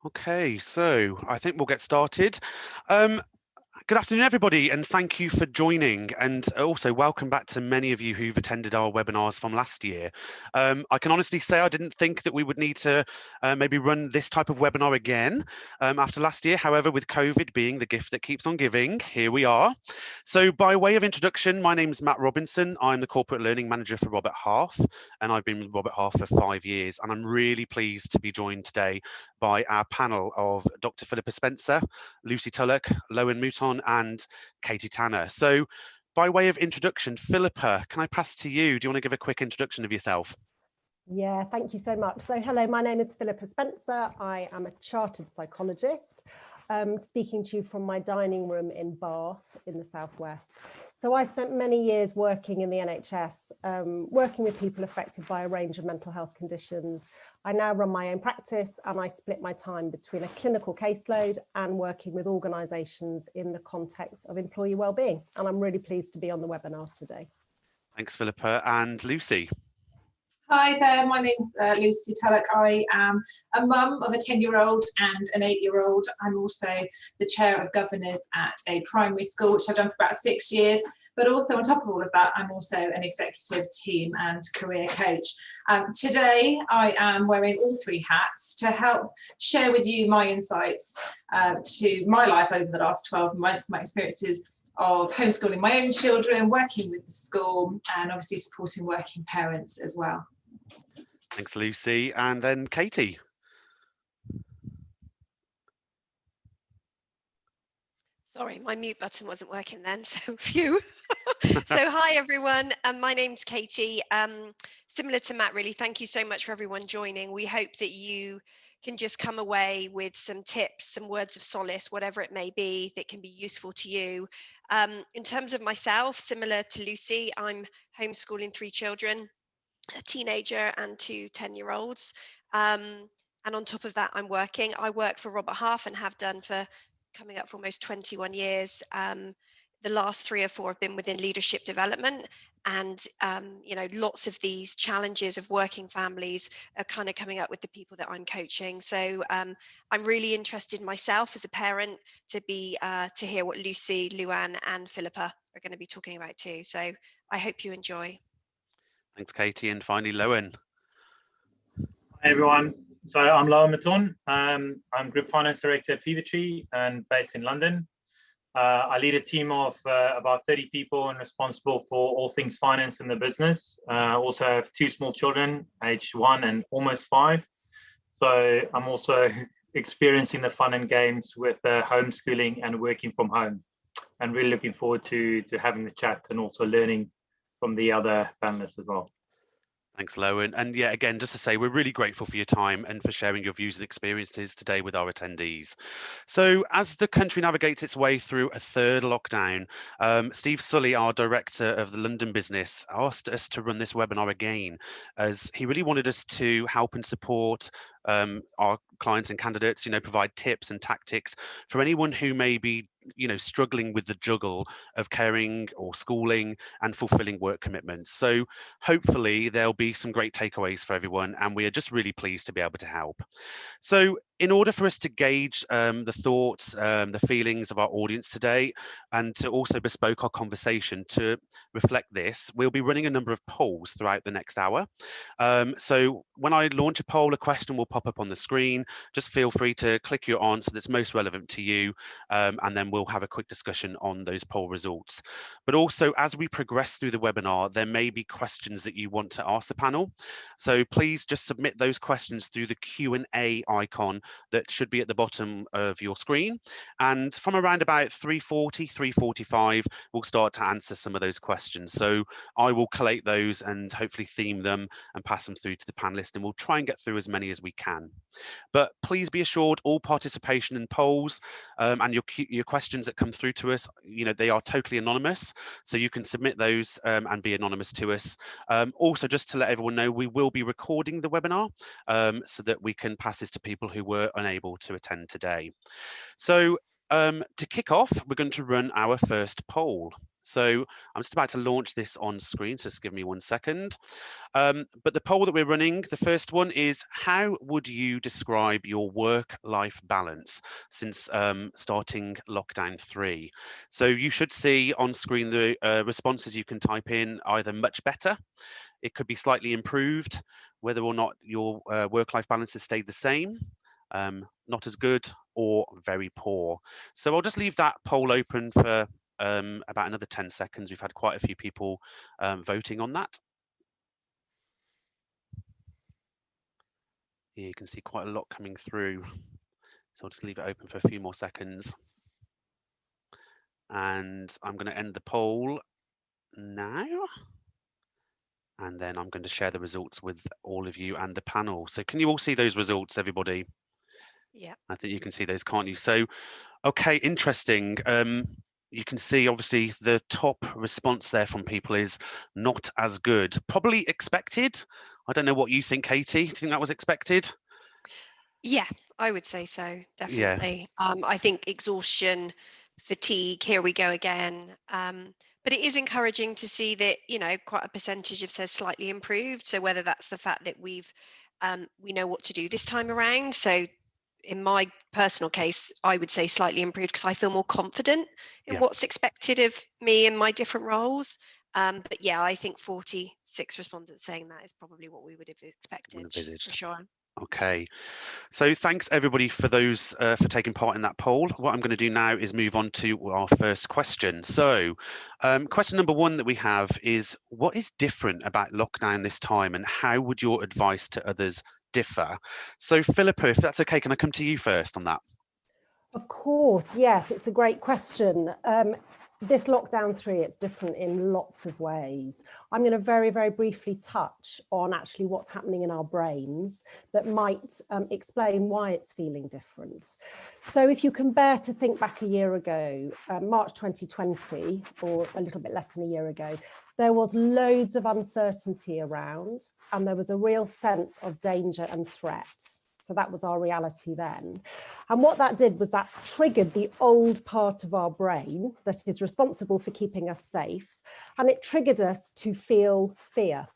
Okay, so I think we'll get started. Um, Good afternoon, everybody, and thank you for joining. And also welcome back to many of you who've attended our webinars from last year. I can honestly say I didn't think that we would need to maybe run this type of webinar again after last year. However, with COVID being the gift that keeps on giving, here we are. So by way of introduction, my name's Matt Robinson. I'm the Corporate Learning Manager for Robert Half, and I've been with Robert Half for 5 years. And I'm really pleased to be joined today by our panel of Dr. Philippa Spencer, Lucy Tulloch, Lowen Mouton, and Katie Tanner. So by way of introduction, Philippa, can I pass to you? Do you want to give a quick introduction of yourself? Yeah, thank you so much. So hello, my name is Philippa Spencer. I am a chartered psychologist, speaking to you from my dining room in Bath in the southwest. So I spent many years working in the NHS, working with people affected by a range of mental health conditions. I now run my own practice and I split my time between a clinical caseload and working with organisations in the context of employee wellbeing. And I'm really pleased to be on the webinar today. Thanks, Philippa. And Lucy. Hi there, my name's Lucy Tulloch. I am a mum of a 10-year-old and an 8-year-old. I'm also the chair of governors at a primary school, which I've done for about 6 years. But also on top of all of that, I'm also an executive team and career coach. Today, I am wearing all 3 hats to help share with you my insights to my life over the last 12 months, my experiences of homeschooling my own children, working with the school, and obviously supporting working parents as well. Thanks, Lucy. And then Katie. Sorry, my mute button wasn't working then, so phew. So hi everyone, my name's Katie. Similar to Matt, really, thank you so much for everyone joining. We hope that you can just come away with some tips, some words of solace, whatever it may be, that can be useful to you. In terms of myself, similar to Lucy, I'm homeschooling 3 children, a teenager and 2 10-year-olds. And on top of that, I'm working. I work for Robert Half and have done for coming up for almost 21 years. The last 3 or 4 have been within leadership development, and you know, lots of these challenges of working families are kind of coming up with the people that I'm coaching. So I'm really interested myself as a parent to hear what Lucy, Luann, and Philippa are going to be talking about too. So I hope you enjoy. Thanks, Katie. And finally, Lowen. Hi, everyone. So I'm Lowen Mouton. I'm Group Finance Director at Fevertree and based in London. I lead a team of about 30 people and responsible for all things finance in the business. Also have 2 small children, aged 1 and almost 5. So I'm also experiencing the fun and games with homeschooling and working from home, and really looking forward to having the chat and also learning from the other panelists as well. Thanks, Lowen. And yeah, again, just to say, we're really grateful for your time and for sharing your views and experiences today with our attendees. So as the country navigates its way through a 3rd lockdown, Steve Sully, our director of the London business, asked us to run this webinar again, as he really wanted us to help and support our clients and candidates, you know, provide tips and tactics for anyone who may be, you know, struggling with the juggle of caring or schooling and fulfilling work commitments. So hopefully there'll be some great takeaways for everyone, and we are just really pleased to be able to help. So in order for us to gauge the thoughts, the feelings of our audience today, and to also bespoke our conversation to reflect this, we'll be running a number of polls throughout the next hour. So when I launch a poll, a question will pop up on the screen. Just feel free to click your answer that's most relevant to you, and then we'll have a quick discussion on those poll results. But also, as we progress through the webinar, there may be questions that you want to ask the panel. So please just submit those questions through the Q&A icon that should be at the bottom of your screen. And from around about 3:40, 3:45, we'll start to answer some of those questions. So I will collate those and hopefully theme them and pass them through to the panelists, and we'll try and get through as many as we can. But please be assured, all participation in polls and your questions that come through to us, you know, they are totally anonymous, so you can submit those and be anonymous to us. Also, just to let everyone know, we will be recording the webinar so that we can pass this to people who were unable to attend today. So to kick off, we're going to run our first poll. So I'm just about to launch this on screen, so just give me 1 second. But the poll that we're running, the first one is, how would you describe your work-life balance since starting lockdown 3? So you should see on screen the responses you can type in, either much better, it could be slightly improved, whether or not your work-life balance has stayed the same, not as good, or very poor. So I'll just leave that poll open for about another 10 seconds. We've had quite a few people voting on that. Here you can see quite a lot coming through. So I'll just leave it open for a few more seconds. And I'm going to end the poll now. And then I'm going to share the results with all of you and the panel. So can you all see those results, everybody? Yeah. I think you can see those, can't you? So, okay, interesting. You can see obviously the top response there from people is not as good. Probably expected. I don't know what you think, Katie. Do you think that was expected? Yeah, I would say so, Yeah. definitely. I think exhaustion, fatigue, here we go again. But it is encouraging to see that, you know, quite a percentage have said slightly improved. So whether that's the fact that we know what to do this time around. So in my personal case, I would say slightly improved because I feel more confident in Yeah. what's expected of me in my different roles. But yeah, I think 46 respondents saying that is probably what we would have expected, for sure. Okay, so thanks everybody for those for taking part in that poll. What I'm going to do now is move on to our first question. So question number 1 that we have is, what is different about lockdown this time, and how would your advice to others differ? So Philippa, if that's okay, can I come to you first on that? Of course, yes, it's a great question. This lockdown 3, it's different in lots of ways. I'm going to very, very briefly touch on actually what's happening in our brains that might explain why it's feeling different. So if you can bear to think back a year ago, March 2020, or a little bit less than a year ago, there was loads of uncertainty around, and there was a real sense of danger and threat. So that was our reality then. And what that did was that triggered the old part of our brain that is responsible for keeping us safe. And it triggered us to feel fear.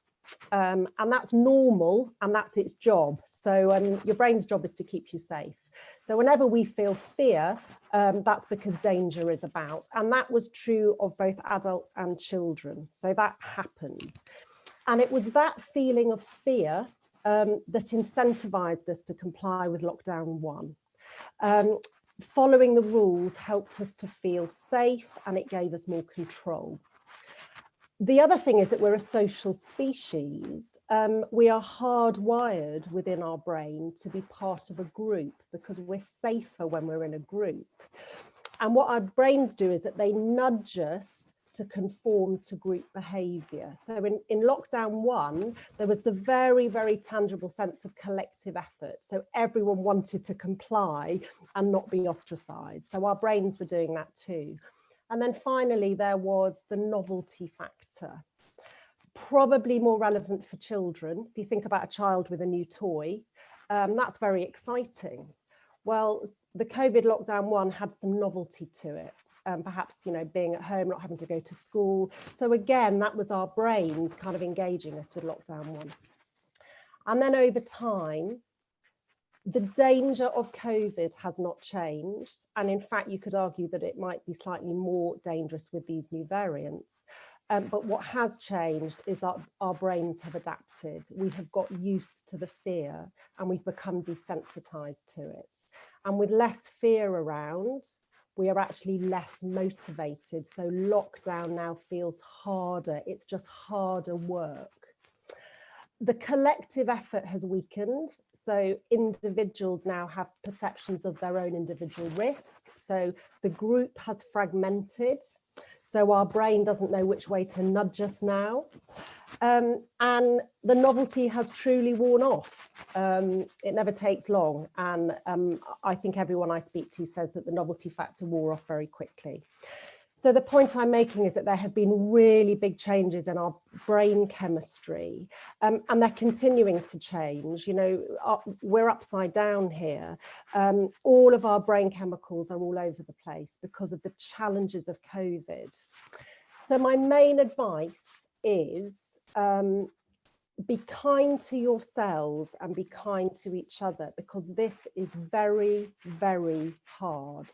And that's normal, and that's its job. So your brain's job is to keep you safe. So whenever we feel fear, that's because danger is about. And that was true of both adults and children. So that happened. And it was that feeling of fear that incentivized us to comply with lockdown 1. Following the rules helped us to feel safe, and it gave us more control. The other thing is that we're a social species. We are hardwired within our brain to be part of a group because we're safer when we're in a group. And what our brains do is that they nudge us to conform to group behaviour. So in lockdown 1, there was the very, very tangible sense of collective effort. So everyone wanted to comply and not be ostracised. So our brains were doing that too. And then finally, there was the novelty factor. Probably more relevant for children. If you think about a child with a new toy, that's very exciting. Well, the COVID lockdown 1 had some novelty to it. Perhaps, you know, being at home, not having to go to school. So again, that was our brains kind of engaging us with lockdown 1. And then over time, the danger of COVID has not changed. And in fact, you could argue that it might be slightly more dangerous with these new variants. But what has changed is that our brains have adapted. We have got used to the fear, and we've become desensitized to it. And with less fear around, we are actually less motivated. So lockdown now feels harder. It's just harder work. The collective effort has weakened. So individuals now have perceptions of their own individual risk. So the group has fragmented. So our brain doesn't know which way to nudge us now. And the novelty has truly worn off. It never takes long. And I think everyone I speak to says that the novelty factor wore off very quickly. So the point I'm making is that there have been really big changes in our brain chemistry, and they're continuing to change. You know, we're upside down here. All of our brain chemicals are all over the place because of the challenges of COVID. So my main advice is be kind to yourselves and be kind to each other, because this is very, very hard.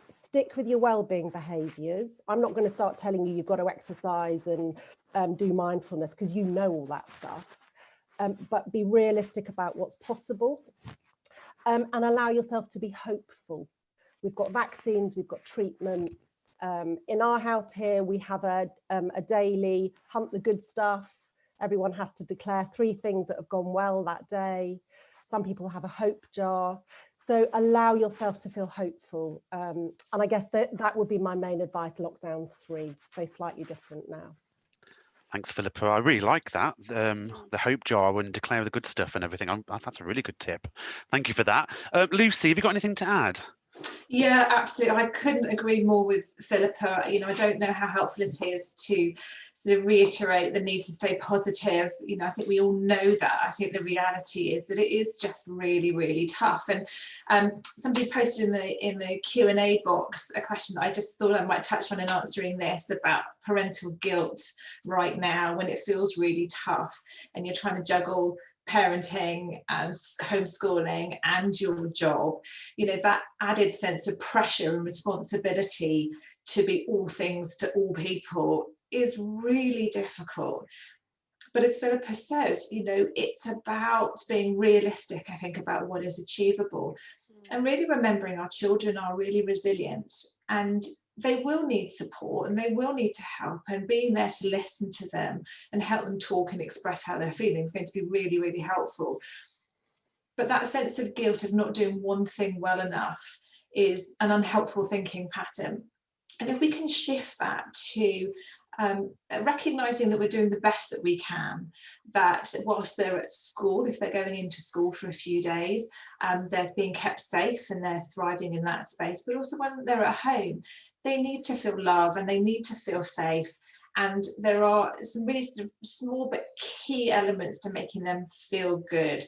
Stick with your well-being behaviours. I'm not going to start telling you you've got to exercise and do mindfulness, because you know all that stuff. But be realistic about what's possible, and allow yourself to be hopeful. We've got vaccines, we've got treatments. In our house here, we have a daily hunt the good stuff. Everyone has to declare 3 things that have gone well that day. Some people have a hope jar. So allow yourself to feel hopeful. And I guess that would be my main advice, lockdown 3, so slightly different now. Thanks, Philippa. I really like that. The hope jar and declare the good stuff and everything. That's a really good tip. Thank you for that. Lucy, have you got anything to add? Yeah, absolutely. I couldn't agree more with Philippa. You know, I don't know how helpful it is to sort of reiterate the need to stay positive. You know, I think we all know that. I think the reality is that it is just really, really tough. And somebody posted in the Q&A box a question that I just thought I might touch on in answering this, about parental guilt right now when it feels really tough and you're trying to juggle parenting and homeschooling and your job. You know, that added sense of pressure and responsibility to be all things to all people is really difficult. But as Philippa says, you know, it's about being realistic, I think, about what is achievable, and really remembering our children are really resilient and they will need support and they will need to help, and being there to listen to them and help them talk and express how they're feeling is going to be really, really helpful. But that sense of guilt of not doing one thing well enough is an unhelpful thinking pattern. And if we can shift that to recognizing that we're doing the best that we can, that whilst they're at school, if they're going into school for a few days, they're being kept safe and they're thriving in that space, but also when they're at home, they need to feel love and they need to feel safe. And there are some really sort of small but key elements to making them feel good.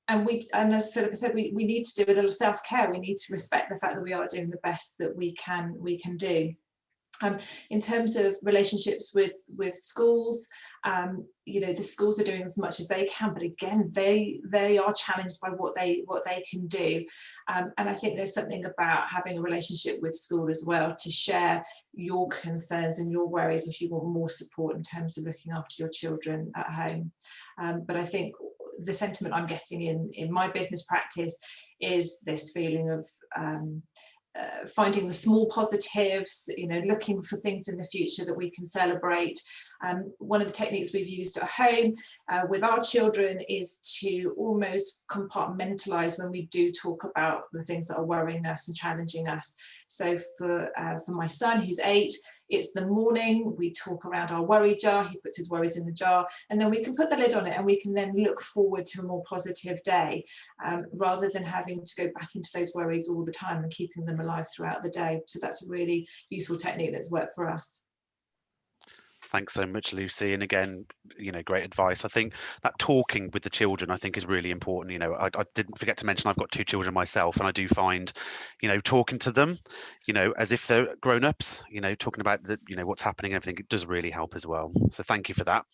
And as Philippa said, we need to do a little self-care. We need to respect the fact that we are doing the best that we can do. In terms of relationships with schools, you know, the schools are doing as much as they can, but again, they are challenged by what they can do. And I think there's something about having a relationship with school as well, to share your concerns and your worries if you want more support in terms of looking after your children at home. But I think the sentiment I'm getting in my business practice is this feeling of finding the small positives, you know, looking for things in the future that we can celebrate. One of the techniques we've used at home with our children is to almost compartmentalize when we do talk about the things that are worrying us and challenging us. So for my son, who's 8, it's the morning, we talk around our worry jar, he puts his worries in the jar, and then we can put the lid on it and we can then look forward to a more positive day, rather than having to go back into those worries all the time and keeping them alive throughout the day. So that's a really useful technique that's worked for us. Thanks so much, Lucy. And again, you know, great advice. I think that talking with the children, I think, is really important. You know, I didn't forget to mention I've got 2 children myself, and I do find, you know, talking to them, you know, as if they're grown-ups, you know, talking about the, you know, what's happening, everything, it does really help as well. So thank you for that.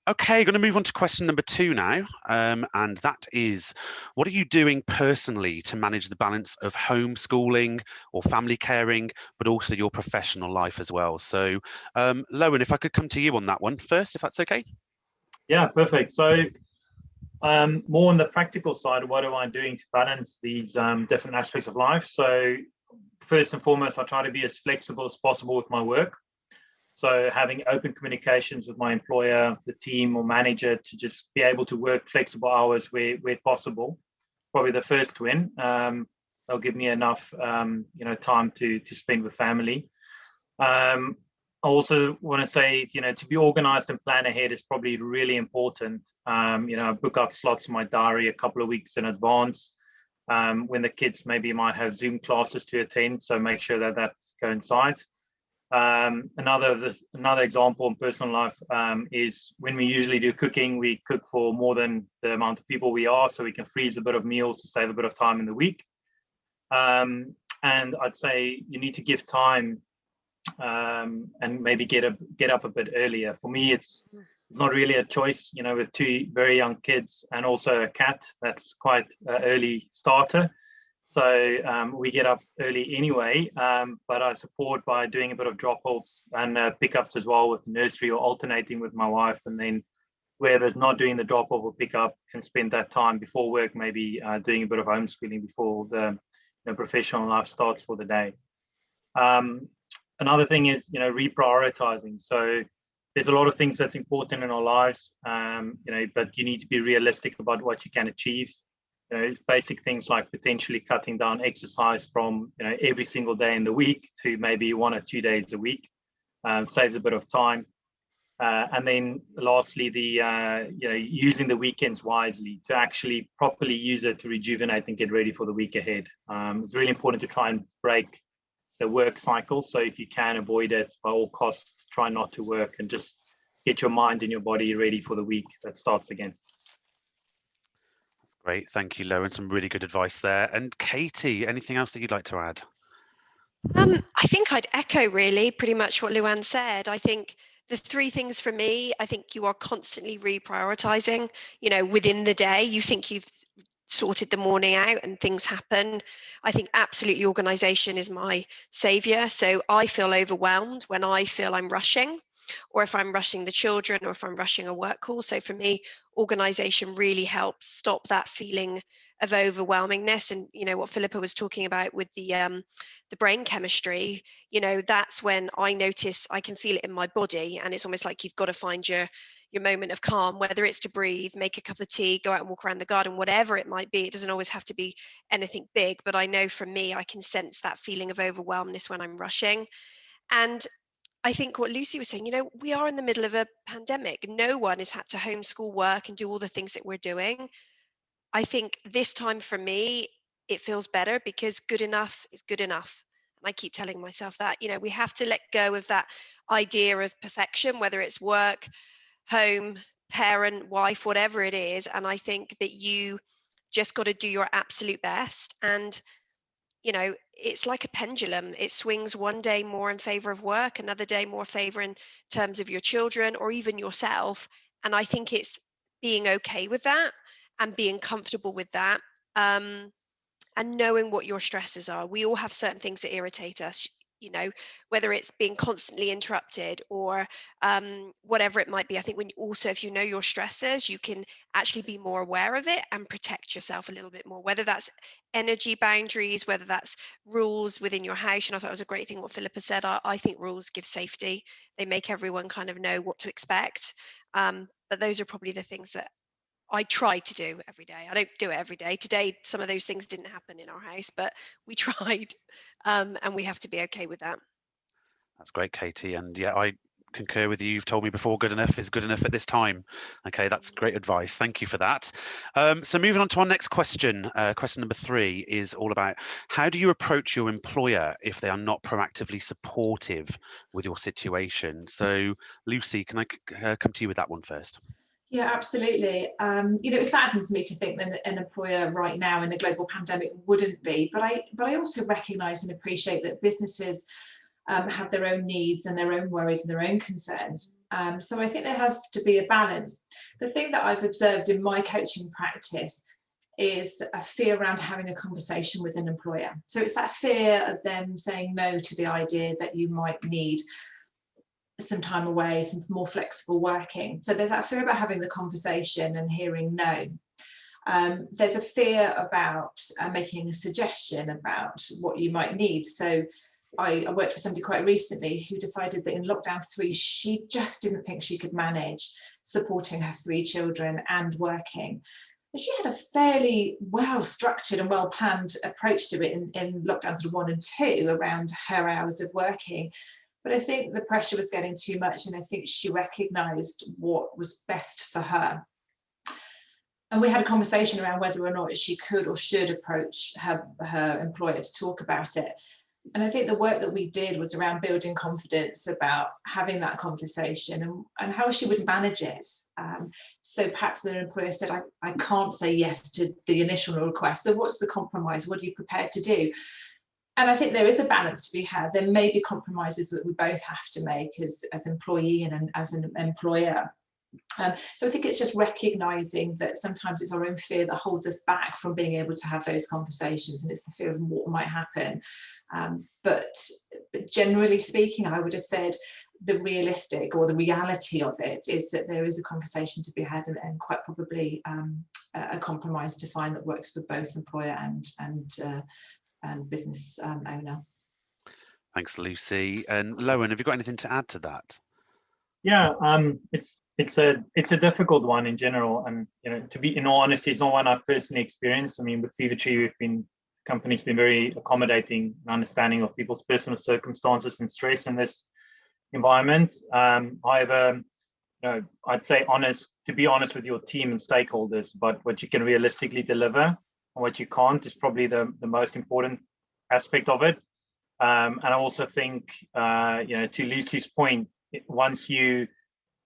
Okay, going to move on to question number 2 now, and that is, what are you doing personally to manage the balance of homeschooling or family caring, but also your professional life as well? So, Lowen, if I could come to you on that one first, if that's okay. Yeah, perfect. So more on the practical side, what am I doing to balance these different aspects of life? So first and foremost, I try to be as flexible as possible with my work. So having open communications with my employer, the team or manager, to just be able to work flexible hours where possible. Probably the first win. They'll give me enough you know, time to spend with family. I also want to say, you know, to be organized and plan ahead is probably really important. You know, I book out slots in my diary a couple of weeks in advance when the kids maybe might have Zoom classes to attend. So make sure that that coincides. Another example in personal life is when we usually do cooking, we cook for more than the amount of people we are, so we can freeze a bit of meals to save a bit of time in the week. And I'd say you need to give time and maybe get up a bit earlier. For me, it's not really a choice, you know, with two very young kids and also a cat. That's quite an early starter. So we get up early anyway, but I support by doing a bit of drop-offs and pickups as well with the nursery, or alternating with my wife, and then whoever's not doing the drop-off or pickup can spend that time before work, maybe doing a bit of homeschooling before the professional life starts for the day. Another thing is, you know, reprioritizing. So there's a lot of things that's important in our lives, you know, but you need to be realistic about what you can achieve. You know, it's basic things like potentially cutting down exercise from, you know, every single day in the week to maybe 1 or 2 days a week. Saves a bit of time. And then lastly, you know, using the weekends wisely to actually properly use it to rejuvenate and get ready for the week ahead. It's really important to try and break the work cycle. So if you can avoid it by all costs, try not to work and just get your mind and your body ready for the week that starts again. Great, thank you, Lauren. Some really good advice there. And Katie, anything else that you'd like to add? I think I'd echo really pretty much what Luann said. I think the three things for me, I think you are constantly reprioritizing, you know, within the day. You think you've sorted the morning out and things happen. I think absolutely organization is my savior. So I feel overwhelmed when I feel I'm rushing, or if I'm rushing the children, or if I'm rushing a work call. So for me, organization really helps stop that feeling of overwhelmingness. And you know what Philippa was talking about with the brain chemistry, you know, that's when I notice I can feel it in my body, and it's almost like you've got to find your moment of calm, whether it's to breathe, make a cup of tea, go out and walk around the garden, whatever it might be. It doesn't always have to be anything big, but I know for me, I can sense that feeling of overwhelmness when I'm rushing. And I think what Lucy was saying, you know, we are in the middle of a pandemic. No one has had to homeschool, work, and do all the things that we're doing. I think this time for me, it feels better because good enough is good enough. And I keep telling myself that, you know, we have to let go of that idea of perfection, whether it's work, home, parent, wife, whatever it is. And I think that you just got to do your absolute best. And, you know, it's like a pendulum. It swings one day more in favor of work, another day more favor in terms of your children or even yourself. And I think it's being okay with that and being comfortable with that, and knowing what your stresses are. We all have certain things that irritate us, you know, whether it's being constantly interrupted or whatever it might be. I think when you also, if you know your stresses, you can actually be more aware of it and protect yourself a little bit more, whether that's energy boundaries, whether that's rules within your house. And I thought it was a great thing what Philippa said. I think rules give safety. They make everyone kind of know what to expect. But those are probably the things that I try to do every day. I don't do it every day. Today, some of those things didn't happen in our house, but we tried, and we have to be okay with that. That's great, Katie. And yeah, I concur with you. You've told me before, good enough is good enough at this time. Okay, that's great advice. Thank you for that. So moving on to our next question. Question number 3 is all about how do you approach your employer if they are not proactively supportive with your situation? So Lucy, can I come to you with that one first? Yeah, absolutely. You know, it saddens me to think that an employer right now in the global pandemic wouldn't be, but I also recognise and appreciate that businesses have their own needs and their own worries and their own concerns. So I think there has to be a balance. The thing that I've observed in my coaching practice is a fear around having a conversation with an employer. So it's that fear of them saying no to the idea that you might need some time away, some more flexible working. So there's that fear about having the conversation and hearing no. There's a fear about making a suggestion about what you might need. So I worked with somebody quite recently who decided that in lockdown 3, she just didn't think she could manage supporting her 3 children and working. And she had a fairly well structured and well planned approach to it in lockdowns 1 and 2 around her hours of working. But I think the pressure was getting too much, and I think she recognised what was best for her. And we had a conversation around whether or not she could or should approach her employer to talk about it. And I think the work that we did was around building confidence about having that conversation and how she would manage it. So perhaps the employer said, I can't say yes to the initial request. So what's the compromise? What are you prepared to do? I think there is a balance to be had. There may be compromises that we both have to make as employee and as an employer. So I think it's just recognising that sometimes it's our own fear that holds us back from being able to have those conversations, and it's the fear of what might happen. But generally speaking, I would have said the realistic or the reality of it is that there is a conversation to be had, and quite probably a compromise to find that works for both employer and business owner. Thanks, Lucy. And Lowen, have you got anything to add to that? Yeah, it's a difficult one in general, and to be in all honesty, it's not one I've personally experienced. I mean, with Fevertree, the company's been very accommodating and understanding of people's personal circumstances and stress in this environment. However, I'd say to be honest with your team and stakeholders about what you can realistically deliver and what you can't is probably the most important aspect of it. And I also think, to Lucy's point, once you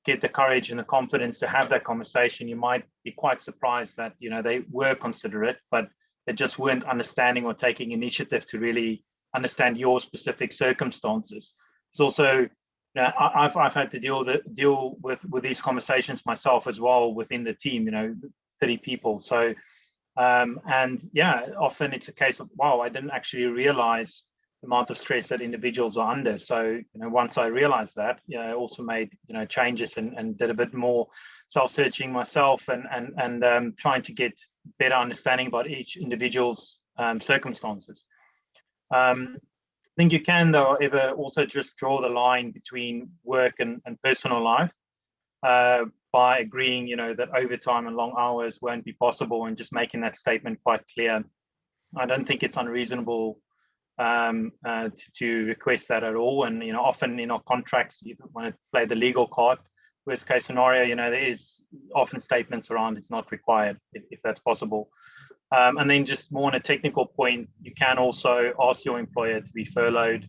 get the courage and the confidence to have that conversation, you might be quite surprised that they were considerate, but they just weren't understanding or taking initiative to really understand your specific circumstances. It's also, I've had to deal with these conversations myself as well within the team. 30 people. So often it's a case of, wow, I didn't actually realize amount of stress that individuals are under. So once I realized that, I also made changes and did a bit more self-searching myself and trying to get better understanding about each individual's circumstances. I think you can, though, ever also just draw the line between work and personal life by agreeing that overtime and long hours won't be possible, and just making that statement quite clear. I don't think it's unreasonable to request that at all. And often in our contracts, you want to play the legal card. Worst case scenario, there is often statements around it's not required if that's possible. And then just more on a technical point, you can also ask your employer to be furloughed.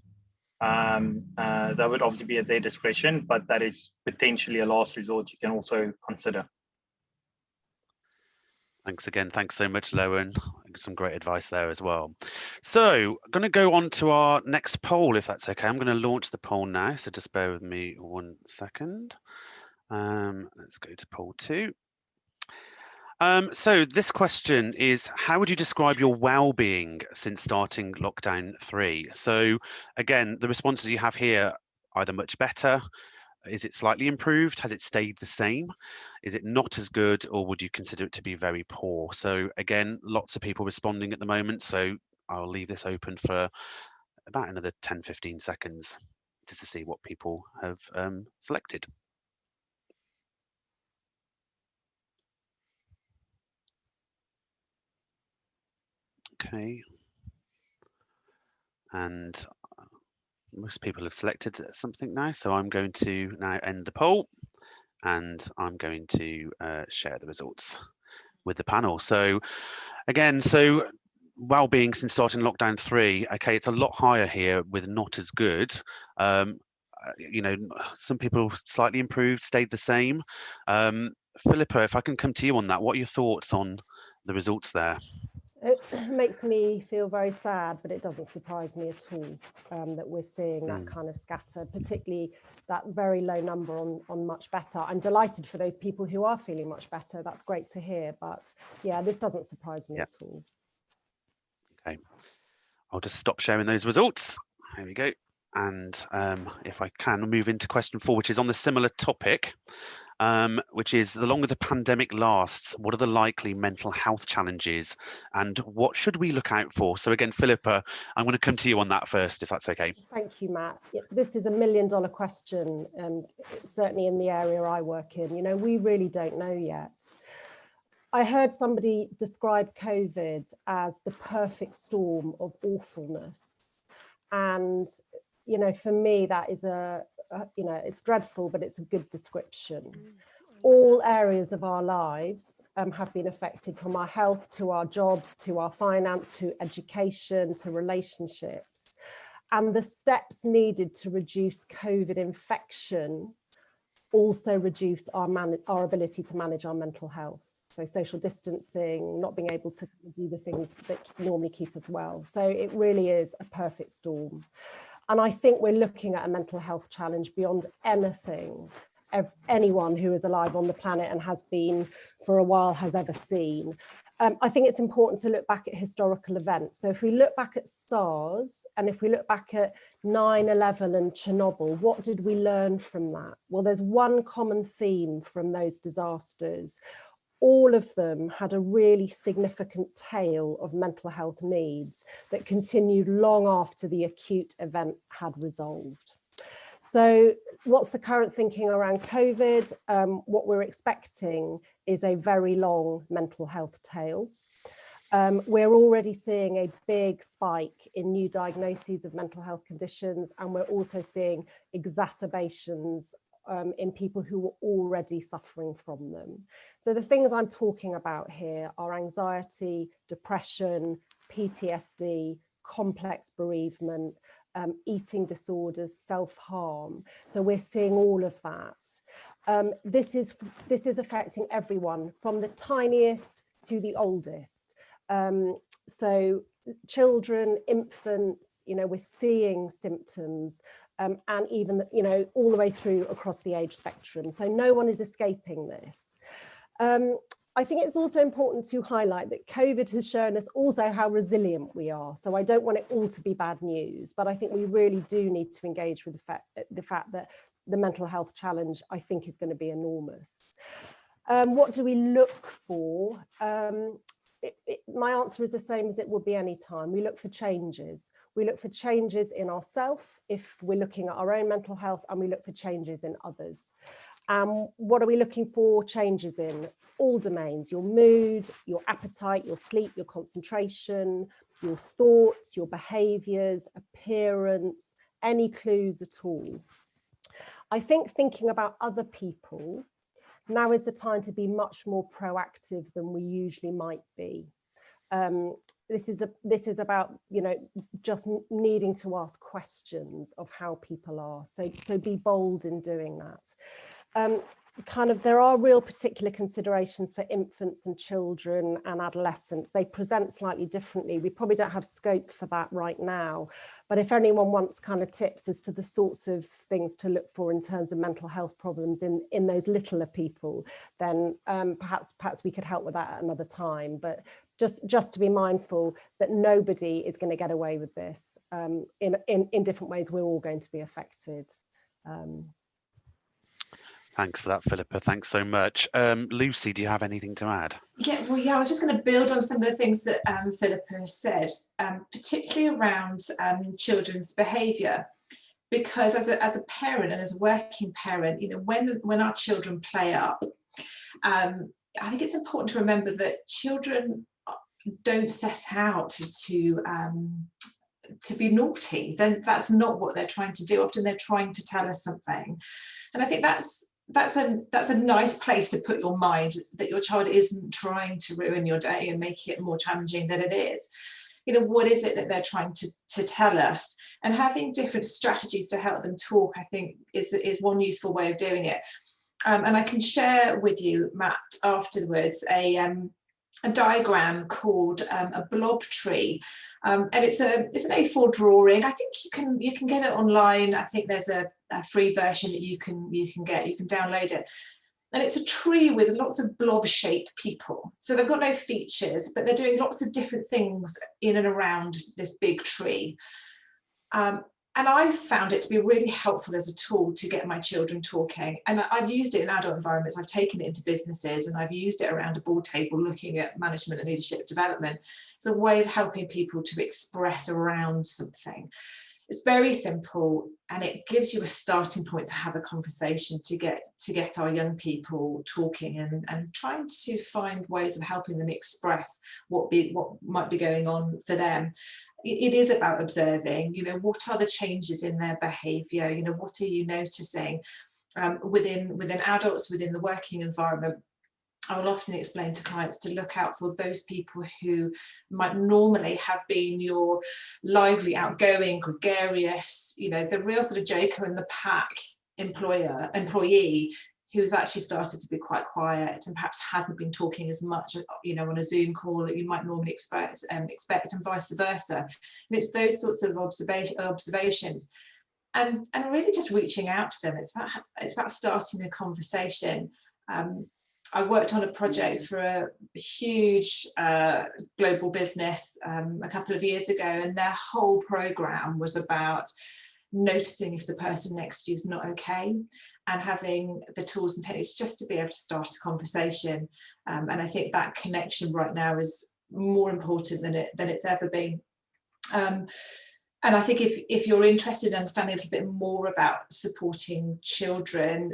That would obviously be at their discretion, but that is potentially a last resort you can also consider. Thanks again. Thanks so much, Lowen. Some great advice there as well. So I'm going to go on to our next poll, if that's okay. I'm going to launch the poll now, so just bear with me 1 second. Let's go to poll 2. So this question is, how would you describe your well-being since starting lockdown 3? So again, the responses you have here, either much better, is it slightly improved? Has it stayed the same? Is it not as good, or would you consider it to be very poor? So again, lots of people responding at the moment, so I'll leave this open for about another 10-15 seconds just to see what people have selected. Okay. And most people have selected something now, so I'm going to now end the poll, and I'm going to share the results with the panel. So again, well-being since starting lockdown 3, okay, it's a lot higher here with not as good. Some people slightly improved, stayed the same. Philippa, if I can come to you on that, what are your thoughts on the results there? It makes me feel very sad, but it doesn't surprise me at all that we're seeing that kind of scatter, particularly that very low number on much better. I'm delighted for those people who are feeling much better. That's great to hear. But yeah, this doesn't surprise me at all. Okay, I'll just stop sharing those results. There we go. And if I can, we'll move into question 4, which is on the similar topic. Which is, the longer the pandemic lasts, what are the likely mental health challenges and what should we look out for? So again, Philippa, I'm going to come to you on that first, if that's okay. Thank you, Matt. This is $1 million question, certainly in the area I work in. We really don't know yet. I heard somebody describe COVID as the perfect storm of awfulness. And, for me, that is it's dreadful, but it's a good description. All areas of our lives have been affected, from our health to our jobs, to our finance, to education, to relationships. And the steps needed to reduce COVID infection also reduce our ability to manage our mental health. So social distancing, not being able to do the things that normally keep us well. So it really is a perfect storm. And I think we're looking at a mental health challenge beyond anything anyone who is alive on the planet and has been for a while has ever seen. I think it's important to look back at historical events. So if we look back at SARS and if we look back at 9/11 and Chernobyl, what did we learn from that? Well, there's one common theme from those disasters. All of them had a really significant tail of mental health needs that continued long after the acute event had resolved. So what's the current thinking around COVID? What we're expecting is a very long mental health tail. We're already seeing a big spike in new diagnoses of mental health conditions, and we're also seeing exacerbations in people who were already suffering from them. So the things I'm talking about here are anxiety, depression, PTSD, complex bereavement, eating disorders, self-harm. So we're seeing all of that. This is affecting everyone from the tiniest to the oldest. So children, infants, we're seeing symptoms and even, all the way through across the age spectrum. So no one is escaping this. I think it's also important to highlight that COVID has shown us also how resilient we are. So I don't want it all to be bad news, but I think we really do need to engage with the fact that the mental health challenge, I think, is going to be enormous. What do we look for? My answer is the same as it would be any time. We look for changes. We look for changes in ourselves if we're looking at our own mental health, and we look for changes in others. What are we looking for changes in? All domains: your mood, your appetite, your sleep, your concentration, your thoughts, your behaviours, appearance, any clues at all. I think thinking about other people, now is the time to be much more proactive than we usually might be. This is about, just needing to ask questions of how people are. So be bold in doing that. There are real particular considerations for infants and children and adolescents. They present slightly differently. We probably don't have scope for that right now, but if anyone wants tips as to the sorts of things to look for in terms of mental health problems in those littler people, then perhaps we could help with that at another time. But just to be mindful that nobody is going to get away with this. In different ways, we're all going to be affected. Thanks for that, Philippa. Thanks so much. Lucy, do you have anything to add? Yeah, I was just going to build on some of the things that Philippa has said, particularly around children's behaviour, because as a parent and as a working parent, when our children play up, I think it's important to remember that children don't set out to be naughty. Then that's not what they're trying to do. Often they're trying to tell us something, and I think that's a nice place to put your mind, that your child isn't trying to ruin your day and make it more challenging than it is. What is it that they're trying to tell us? And having different strategies to help them talk, I think, is one useful way of doing it. And I can share with you, Matt, afterwards, a diagram called a blob tree, and it's an A4 drawing. I think you can get it online. I think there's a free version that you can get. You can download it, and it's a tree with lots of blob-shaped people. So they've got no features, but they're doing lots of different things in and around this big tree. And I've found it to be really helpful as a tool to get my children talking. And I've used it in adult environments. I've taken it into businesses, and I've used it around a board table looking at management and leadership development. It's a way of helping people to express around something. It's very simple, and it gives you a starting point to have a conversation, to get our young people talking and trying to find ways of helping them express what might be going on for them. It is about observing, what are the changes in their behaviour, what are you noticing within adults, within the working environment. I will often explain to clients to look out for those people who might normally have been your lively, outgoing, gregarious, the real sort of joker in the pack employee who's actually started to be quite quiet and perhaps hasn't been talking as much, on a Zoom call that you might normally expect, and vice versa. And it's those sorts of observations, and really just reaching out to them. It's about starting a conversation. I worked on a project for a huge global business a couple of years ago, and their whole program was about noticing if the person next to you is not okay, and having the tools and techniques just to be able to start a conversation. And I think that connection right now is more important than it's ever been. And I think if you're interested in understanding a little bit more about supporting children,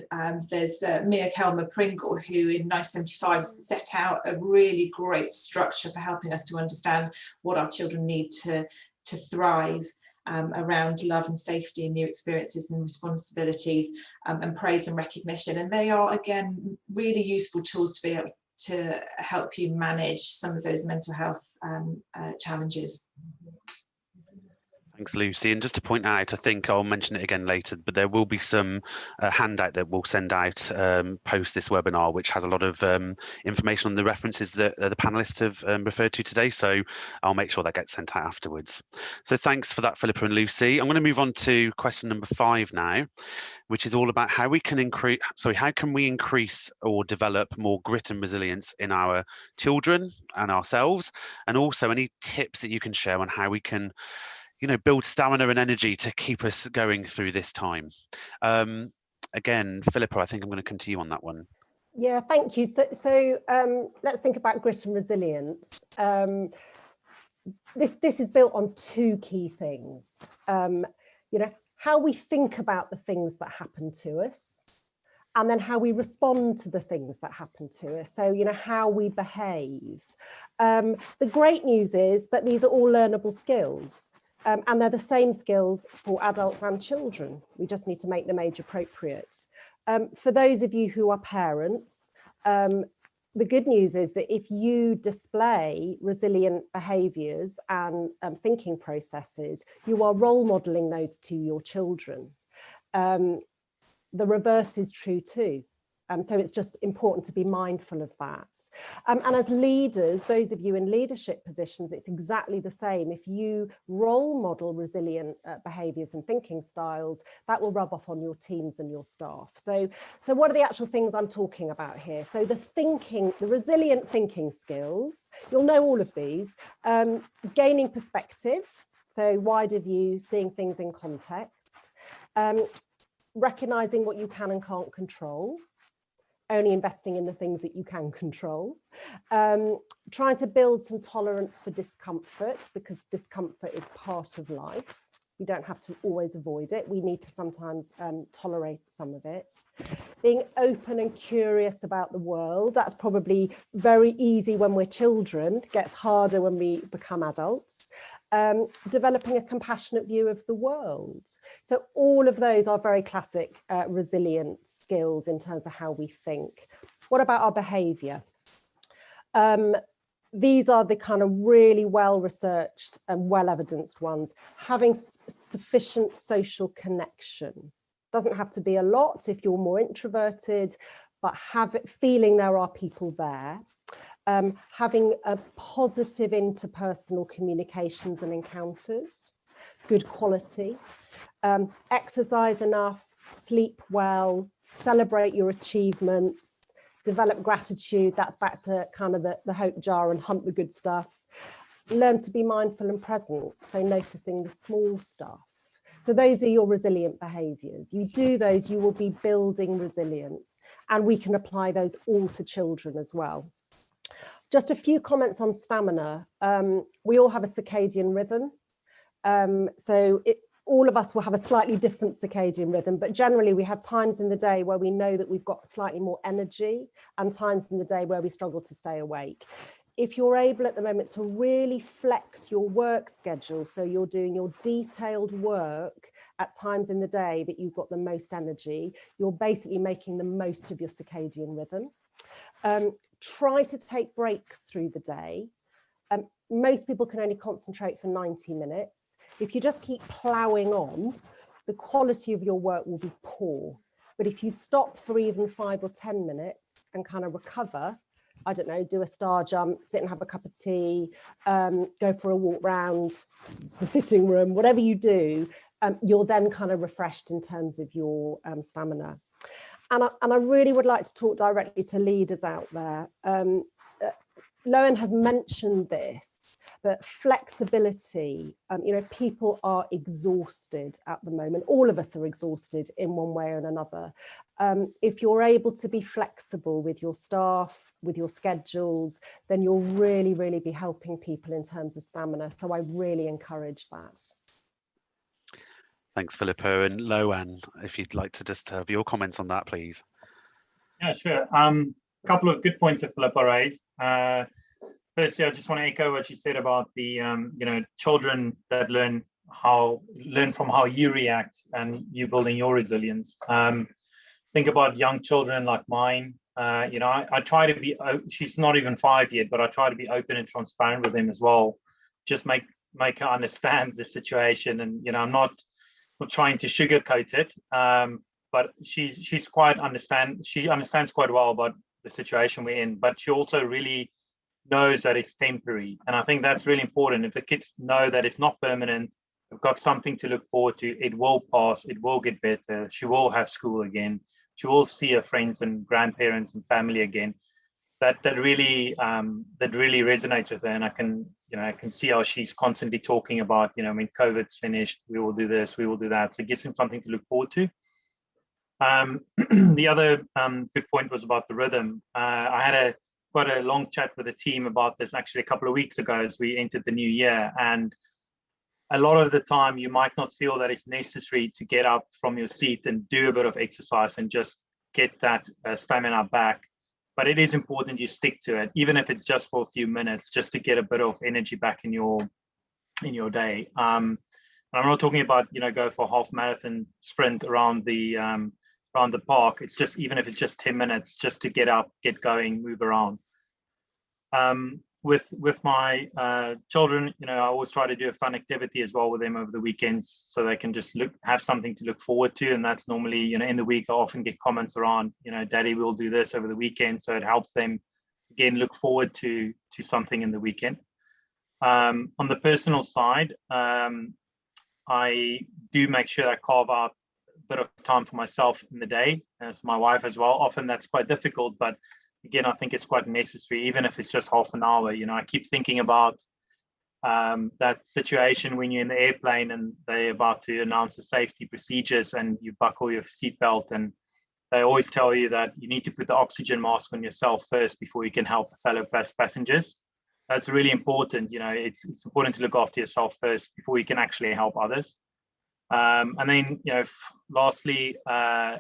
there's Mia Kelmer-Pringle, who in 1975 set out a really great structure for helping us to understand what our children need to thrive, around love and safety and new experiences and responsibilities, and praise and recognition. And they are, again, really useful tools to be able to help you manage some of those mental health challenges. Thanks, Lucy. And just to point out, I think I'll mention it again later, but there will be some handout that we'll send out post this webinar, which has a lot of information on the references that the panelists have referred to today. So I'll make sure that gets sent out afterwards. So thanks for that, Philippa and Lucy. I'm going to move on to question number 5 now, which is all about how we can increase or develop more grit and resilience in our children and ourselves, and also any tips that you can share on how we can build stamina and energy to keep us going through this time. Again, Philippa, I think I'm going to come to you on that one. Yeah, thank you. So let's think about grit and resilience. This is built on 2 key things. How we think about the things that happen to us, and then how we respond to the things that happen to us. So, how we behave. The great news is that these are all learnable skills. And they're the same skills for adults and children. We just need to make them age appropriate. For those of you who are parents, the good news is that if you display resilient behaviours and thinking processes, you are role modelling those to your children. The reverse is true too. So it's just important to be mindful of that. And as leaders, those of you in leadership positions, it's exactly the same. If you role model resilient behaviours and thinking styles, that will rub off on your teams and your staff. So what are the actual things I'm talking about here? So the resilient thinking skills, you'll know all of these. Gaining perspective, so wider view, seeing things in context. Recognising what you can and can't control. Only investing in the things that you can control, trying to build some tolerance for discomfort, because discomfort is part of life. We don't have to always avoid it. We need to sometimes tolerate some of it. Being open and curious about the world. That's probably very easy when we're children. It gets harder when we become adults. Developing a compassionate view of the world. So all of those are very classic resilient skills in terms of how we think. What about our behaviour? These are the kind of really well-researched and well-evidenced ones. Having sufficient social connection. Doesn't have to be a lot if you're more introverted, but feeling there are people there. Having a positive interpersonal communications and encounters, good quality, exercise enough, sleep well, celebrate your achievements, develop gratitude. That's back to kind of the hope jar and hunt the good stuff. Learn to be mindful and present, so noticing the small stuff. So those are your resilient behaviours. You do those, you will be building resilience, and we can apply those all to children as well. Just a few comments on stamina. We all have a circadian rhythm. All of us will have a slightly different circadian rhythm, but generally we have times in the day where we know that we've got slightly more energy and times in the day where we struggle to stay awake. If you're able at the moment to really flex your work schedule, so you're doing your detailed work at times in the day that you've got the most energy, you're basically making the most of your circadian rhythm. Try to take breaks through the day. Most people can only concentrate for 90 minutes. If you just keep ploughing on, the quality of your work will be poor. But if you stop for even 5 or 10 minutes and kind of recover, I don't know, do a star jump, sit and have a cup of tea, go for a walk round the sitting room, whatever you do, you're then kind of refreshed in terms of your stamina. And I really would like to talk directly to leaders out there. Lowen has mentioned this, but flexibility, people are exhausted at the moment. All of us are exhausted in one way or another. If you're able to be flexible with your staff, with your schedules, then you'll really, really be helping people in terms of stamina. So I really encourage that. Thanks, Philippa. And Lowen, if you'd like to just have your comments on that, please. Yeah, sure. A couple of good points that Philippa raised. Firstly, I just want to echo what you said about the children that learn from how you react and you building your resilience. Think about young children like mine. I try to be. She's not even 5 yet, but I try to be open and transparent with them as well. Just make her understand the situation, and I'm not trying to sugarcoat it. But she's quite She understands quite well about the situation we're in, but she also really knows that it's temporary. And I think that's really important. If the kids know that it's not permanent, they've got something to look forward to, it will pass, it will get better, she will have school again, she will see her friends and grandparents and family again. That really resonates with her. And I can see how she's constantly talking about, when COVID's finished, we will do this, we will do that. So it gives him something to look forward to. The other good point was about the rhythm. I had quite a long chat with the team about this actually a couple of weeks ago as we entered the new year. And a lot of the time you might not feel that it's necessary to get up from your seat and do a bit of exercise and just get that stamina back. But it is important you stick to it, even if it's just for a few minutes, just to get a bit of energy back in your day. I'm not talking about, go for a half marathon sprint around the park. It's just, even if it's just 10 minutes, just to get up, get going, move around. With my children, I always try to do a fun activity as well with them over the weekends, so they can just have something to look forward to. And that's normally, in the week, I often get comments around, Daddy, we'll do this over the weekend. So it helps them, again, look forward to something in the weekend. On the personal side, I do make sure I carve out bit of time for myself in the day, as my wife as well. Often that's quite difficult, but again, I think it's quite necessary, even if it's just half an hour. I keep thinking about that situation when you're in the airplane and they're about to announce the safety procedures and you buckle your seatbelt, and they always tell you that you need to put the oxygen mask on yourself first before you can help fellow passengers. That's really important. It's important to look after yourself first before you can actually help others. And then, lastly, I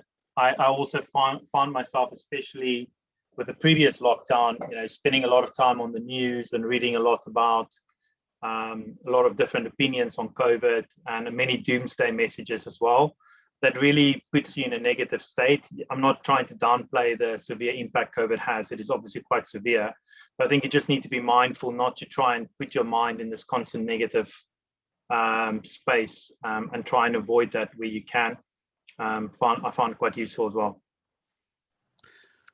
also found myself, especially with the previous lockdown, spending a lot of time on the news and reading a lot about a lot of different opinions on COVID and many doomsday messages as well. That really puts you in a negative state. I'm not trying to downplay the severe impact COVID has. It is obviously quite severe, but I think you just need to be mindful not to try and put your mind in this constant negative space, and try and avoid that where you can. I find it quite useful as well.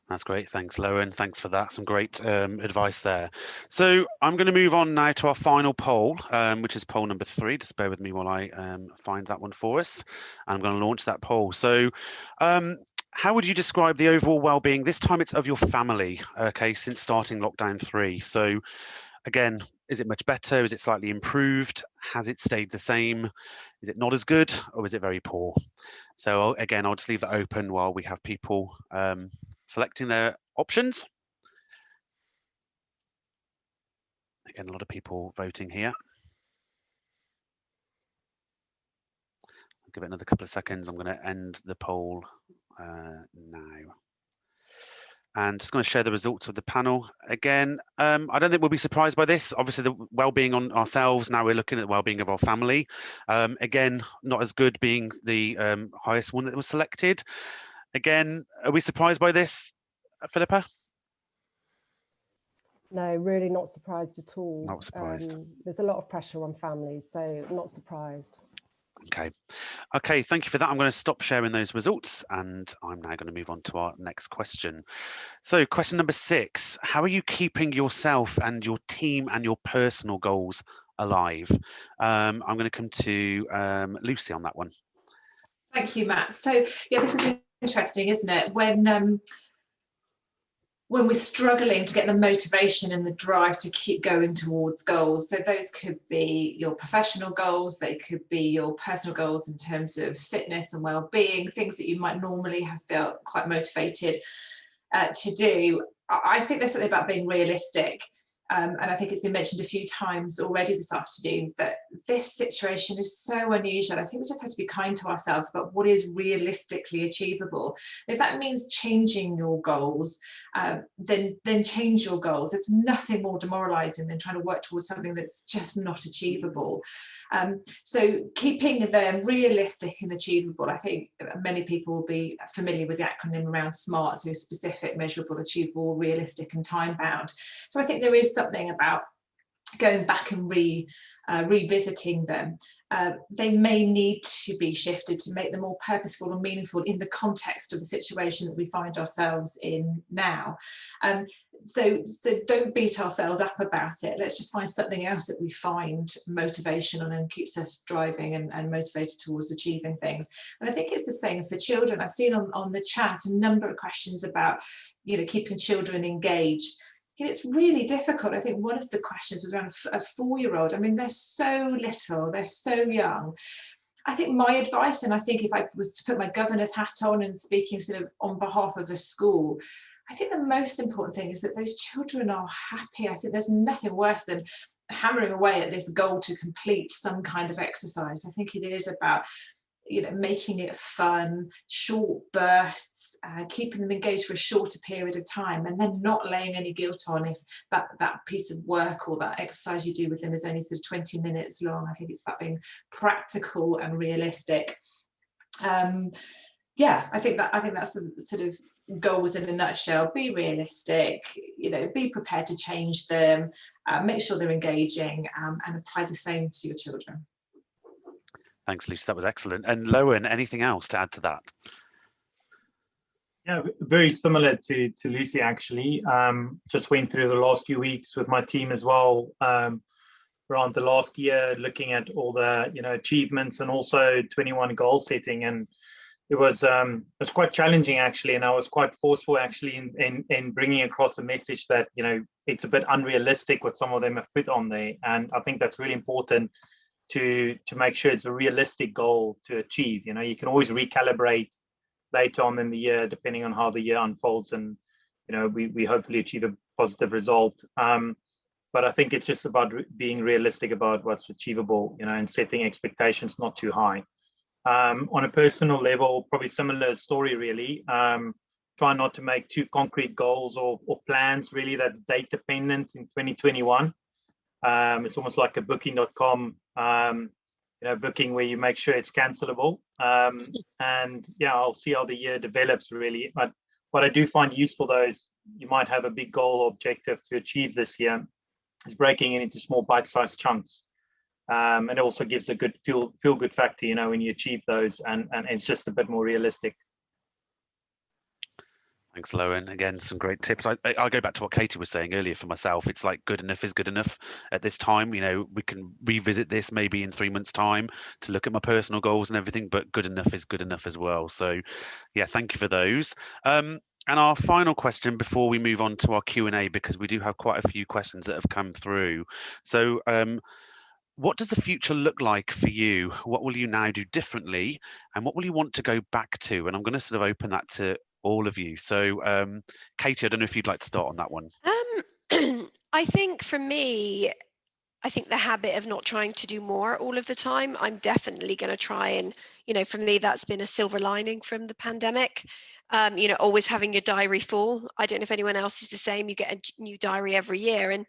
That's great. Thanks, Lowen. Thanks for that. Some great advice there. So I'm going to move on now to our final poll, which is poll number 3. Just bear with me while I find that one for us. I'm going to launch that poll. So how would you describe the overall well-being? This time it's of your family, okay, since starting lockdown 3. So again, is it much better? Is it slightly improved? Has it stayed the same? Is it not as good, or is it very poor? So again, I'll just leave that open while we have people selecting their options. Again, a lot of people voting here. I'll give it another couple of seconds. I'm going to end the poll now. And just going to share the results with the panel. Again, I don't think we'll be surprised by this. Obviously, the well-being on ourselves, now we're looking at the well-being of our family. Again, not as good being the highest one that was selected. Again, are we surprised by this, Philippa? No, really not surprised at all. Not surprised. There's a lot of pressure on families, so not surprised. Okay, thank you for that. I'm going to stop sharing those results, and I'm now going to move on to our next question. So question number 6, how are you keeping yourself and your team and your personal goals alive? I'm going to come to Lucy on that one. Thank you, Matt. So yeah, this is interesting, isn't it? When we're struggling to get the motivation and the drive to keep going towards goals. So those could be your professional goals, they could be your personal goals in terms of fitness and well-being, things that you might normally have felt quite motivated to do. I think there's something about being realistic. And I think it's been mentioned a few times already this afternoon that this situation is so unusual. I think we just have to be kind to ourselves about what is realistically achievable. If that means changing your goals, then change your goals. It's nothing more demoralizing than trying to work towards something that's just not achievable. So keeping them realistic and achievable, I think many people will be familiar with the acronym around SMART, so specific, measurable, achievable, realistic and time bound. So I think there is something about going back and revisiting them. They may need to be shifted to make them more purposeful and meaningful in the context of the situation that we find ourselves in now. So don't beat ourselves up about it. Let's just find something else that we find motivational and keeps us driving and motivated towards achieving things. And I think it's the same for children. I've seen on the chat a number of questions about, keeping children engaged. It's really difficult. I think one of the questions was around a 4-year-old. I mean, they're so little, they're so young. I think my advice, and I think if I was to put my governor's hat on and speaking sort of on behalf of a school, I think the most important thing is that those children are happy. I think there's nothing worse than hammering away at this goal to complete some kind of exercise. I think it is about making it fun, short bursts, keeping them engaged for a shorter period of time, and then not laying any guilt on if that piece of work or that exercise you do with them is only sort of 20 minutes long. I think it's about being practical and realistic. I think that's the sort of goals in a nutshell. Be realistic, be prepared to change them, make sure they're engaging, and apply the same to your children. Thanks, Lucy. That was excellent. And Lowen, anything else to add to that? Yeah, very similar to Lucy, actually. Just went through the last few weeks with my team as well, around the last year, looking at all the achievements and also 21 goal setting. And it was quite challenging, actually, and I was quite forceful, actually, in bringing across the message that it's a bit unrealistic what some of them have put on there. And I think that's really important to make sure it's a realistic goal to achieve. You can always recalibrate later on in the year depending on how the year unfolds, and we hopefully achieve a positive result. But I think it's just about being realistic about what's achievable, and setting expectations not too high. On a personal level, probably similar story, really. Try not to make too concrete goals or plans really that's date dependent in 2021. It's almost like a booking.com booking where you make sure it's cancelable. And I'll see how the year develops, really. But what I do find useful, though, is you might have a big goal or objective to achieve this year, is breaking it into small bite-sized chunks. And it also gives a good feel good factor, when you achieve those, and it's just a bit more realistic. Thanks, Lowen. Again, some great tips. I'll go back to what Katie was saying earlier for myself. It's like good enough is good enough at this time. We can revisit this maybe in 3 months' time to look at my personal goals and everything, but good enough is good enough as well. So, yeah, thank you for those. And our final question before we move on to our Q&A, because we do have quite a few questions that have come through. So, what does the future look like for you? What will you now do differently? And what will you want to go back to? And I'm going to sort of open that to all of you. So Katie, I don't know if you'd like to start on that one. I think for me, the habit of not trying to do more all of the time, I'm definitely going to try and, for me, that's been a silver lining from the pandemic. Always having your diary full. I don't know if anyone else is the same. You get a new diary every year, and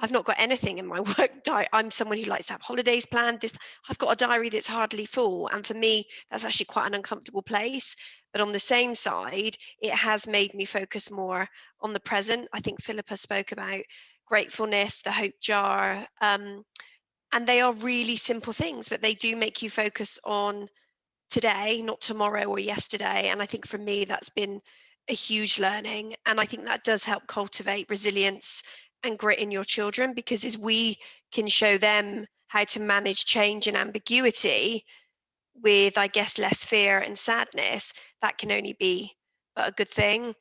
I've not got anything in my work diary. I'm someone who likes to have holidays planned. I've got a diary that's hardly full. And for me, that's actually quite an uncomfortable place. But on the same side, it has made me focus more on the present. I think Philippa spoke about gratefulness, the hope jar. And they are really simple things, but they do make you focus on today, not tomorrow or yesterday. And I think for me, that's been a huge learning. And I think that does help cultivate resilience and grit in your children, because as we can show them how to manage change and ambiguity with, I guess, less fear and sadness, that can only be a good thing.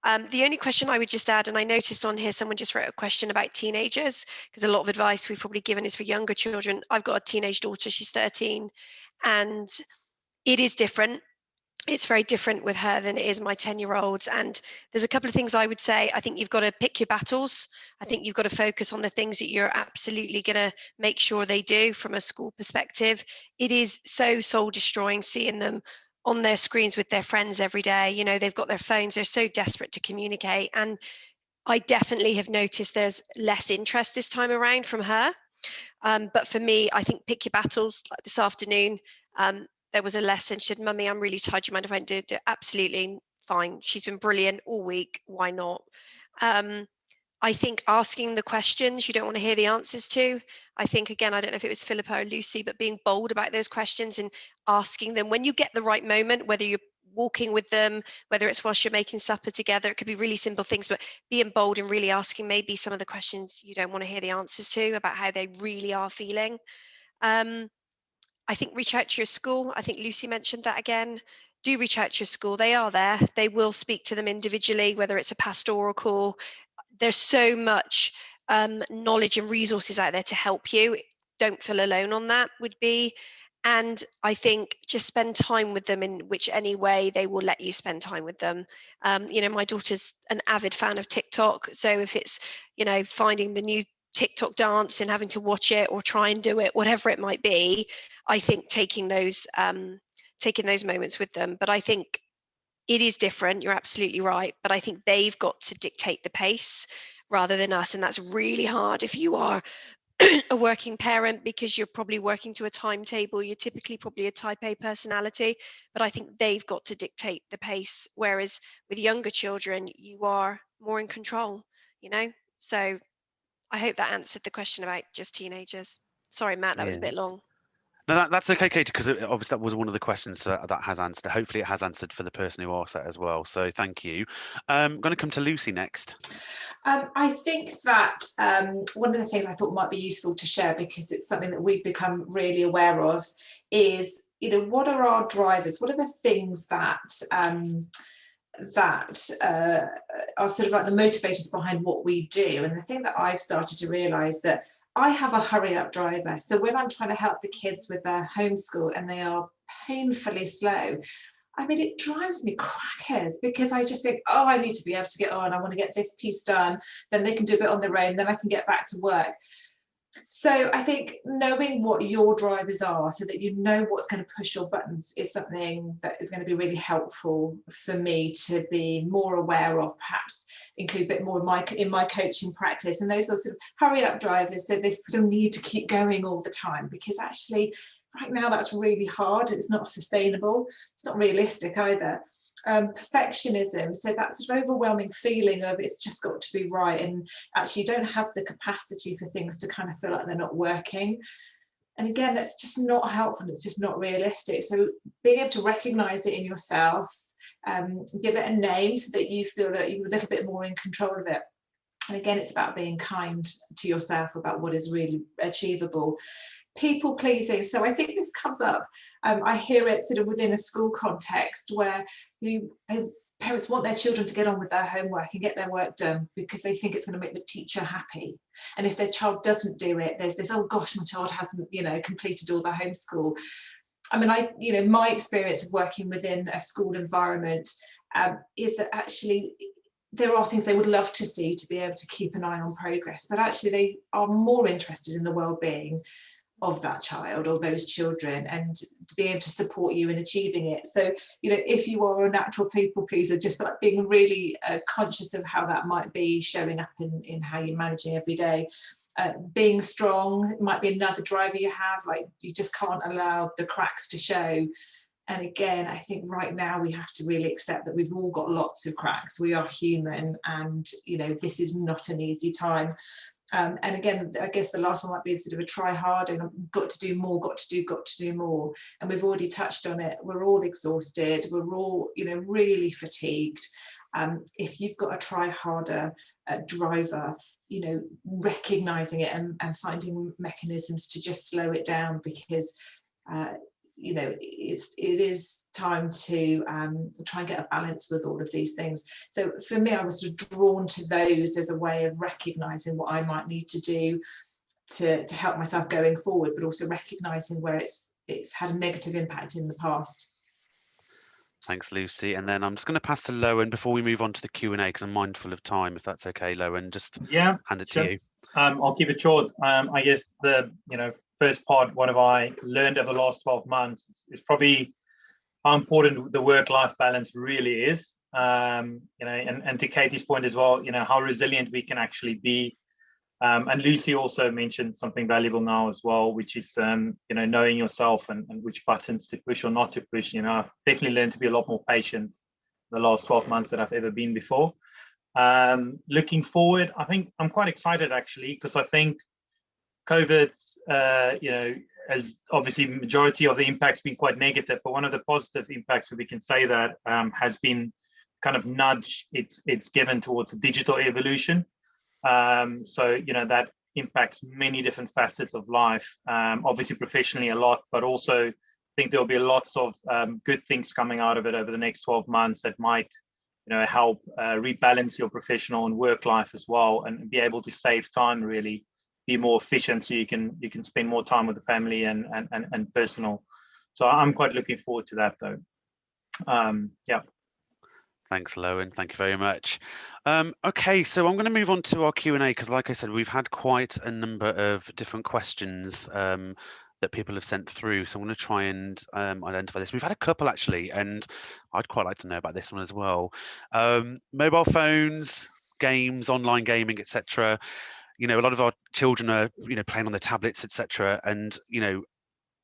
The only question I would just add, and I noticed on here someone just wrote a question about teenagers, because a lot of advice we've probably given is for younger children. I've got a teenage daughter, she's 13, and it is different. It's very different with her than it is my 10-year-olds. And there's a couple of things I would say. I think you've got to pick your battles. I think you've got to focus on the things that you're absolutely going to make sure they do from a school perspective. It is so soul destroying seeing them on their screens with their friends every day. You know, they've got their phones, they're so desperate to communicate. And I definitely have noticed there's less interest this time around from her. But for me, I think pick your battles. Like this afternoon, there was a lesson. She said, "Mummy, I'm really tired. Do you mind if I do it?" Absolutely fine. She's been brilliant all week. Why not? I think asking the questions you don't want to hear the answers to. I think, again, I don't know if it was Philippa or Lucy, but being bold about those questions and asking them when you get the right moment, whether you're walking with them, whether it's whilst you're making supper together, it could be really simple things, but being bold and really asking maybe some of the questions you don't want to hear the answers to about how they really are feeling. I think reach out to your school. I think Lucy mentioned that again. Do reach out to your school. They are there. They will speak to them individually, whether it's a pastoral call. There's so much knowledge and resources out there to help you. Don't feel alone on that would be. And I think just spend time with them in which any way they will let you spend time with them. You know, my daughter's an avid fan of TikTok. So if it's, you know, finding the new TikTok dance and having to watch it or try and do it, whatever it might be, I think taking those moments with them. But I think it is different. You're absolutely right. But I think they've got to dictate the pace rather than us. And that's really hard if you are a working parent, because you're probably working to a timetable. You're typically probably a type A personality, but I think they've got to dictate the pace. Whereas with younger children, you are more in control, you know? So I hope that answered the question about just teenagers. Sorry, Matt, that was a Yeah. bit long. No, that's okay, Katie, because obviously that was one of the questions that has answered. Hopefully it has answered for the person who asked that as well. So thank you. I'm going to come to Lucy next. I think that one of the things I thought might be useful to share, because it's something that we've become really aware of, is, you know, what are our drivers? What are the things that are sort of like the motivators behind what we do? And the thing that I've started to realise, that I have a hurry up driver. So when I'm trying to help the kids with their homeschool and they are painfully slow, I mean, it drives me crackers, because I just think, oh, I need to be able to get on. I want to get this piece done. Then they can do a bit on their own. Then I can get back to work. So I think knowing what your drivers are, so that you know what's going to push your buttons, is something that is going to be really helpful for me to be more aware of, perhaps include a bit more in my coaching practice. And those are sort of hurry up drivers, so they sort of need to keep going all the time, because actually right now that's really hard. It's not sustainable. It's not realistic either. Perfectionism, so that sort of overwhelming feeling of it's just got to be right, and actually you don't have the capacity for things to kind of feel like they're not working. And again, that's just not helpful. It's just not realistic. So being able to recognize it in yourself, give it a name so that you feel that you're a little bit more in control of it. And again, it's about being kind to yourself about what is really achievable. People pleasing. So I think this comes up. I hear it sort of within a school context, where parents want their children to get on with their homework and get their work done because they think it's going to make the teacher happy. And if their child doesn't do it, there's this, oh gosh, my child hasn't, you know, completed all their homeschool. I mean, my experience of working within a school environment is that actually there are things they would love to see to be able to keep an eye on progress, but actually they are more interested in the well-being of that child or those children, and to be able to support you in achieving it. So, you know, if you are a natural people pleaser, just like being really conscious of how that might be showing up in how you're managing every day. Being strong might be another driver you have, like you just can't allow the cracks to show. And again, I think right now we have to really accept that we've all got lots of cracks. We are human, and, you know, this is not an easy time. And again, I guess the last one might be sort of a try hard and got to do more, got to do more. And we've already touched on it. We're all exhausted. We're all, really fatigued. If you've got a try harder driver, recognizing it and finding mechanisms to just slow it down, because it is time to try and get a balance with all of these things. So for me, I was sort of drawn to those as a way of recognizing what I might need to do to help myself going forward, but also recognizing where it's had a negative impact in the past. Thanks, Lucy. And then I'm just going to pass to Lowen before we move on to the Q&A, because I'm mindful of time, if that's okay, Lowen. Just hand it to you. I'll keep it short. I guess the first part, what have I learned over the last 12 months is probably how important the work-life balance really is. And to Katie's point as well, how resilient we can actually be. And Lucy also mentioned something valuable now as well, which is knowing yourself and which buttons to push or not to push. I've definitely learned to be a lot more patient the last 12 months than I've ever been before. Looking forward, I think I'm quite excited actually, because I think COVID, as obviously majority of the impact's been quite negative, but one of the positive impacts, if we can say that, has been kind of nudge it's given towards a digital evolution. So that impacts many different facets of life, obviously professionally a lot, but also I think there'll be lots of good things coming out of it over the next 12 months that might help rebalance your professional and work life as well, and be able to save time, really be more efficient, so you can spend more time with the family and personal. So I'm quite looking forward to that though. Yeah. Thanks, Lowen. Thank you very much. Okay, so I'm going to move on to our Q&A, because like I said, we've had quite a number of different questions that people have sent through. So I'm going to try and identify this. We've had a couple actually, and I'd quite like to know about this one as well. Mobile phones, games, online gaming, etc. A lot of our children are, playing on their tablets, etc. And,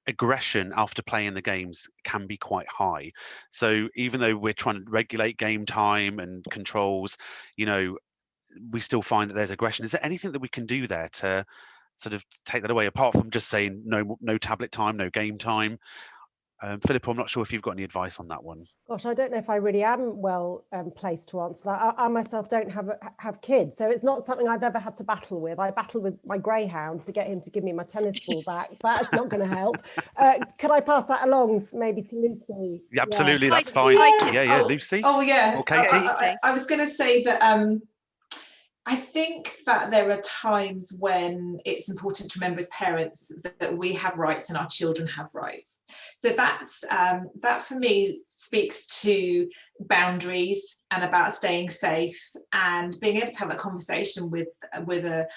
aggression after playing the games can be quite high. So even though we're trying to regulate game time and controls, we still find that there's aggression. Is there anything that we can do there to sort of take that away, apart from just saying no tablet time, no game time? Philippa, I'm not sure if you've got any advice on that one. Gosh, I don't know if I really am well placed to answer that. I myself don't have kids, so it's not something I've ever had to battle with. I battle with my greyhound to get him to give me my tennis ball back. That's not going to help. Could I pass that along maybe to Lucy? Yeah, absolutely, yeah. that's fine. Yeah, Lucy. Oh yeah. Okay. I was going to say that I think that there are times when it's important to remember as parents that we have rights and our children have rights. So that for me speaks to boundaries and about staying safe and being able to have that conversation with a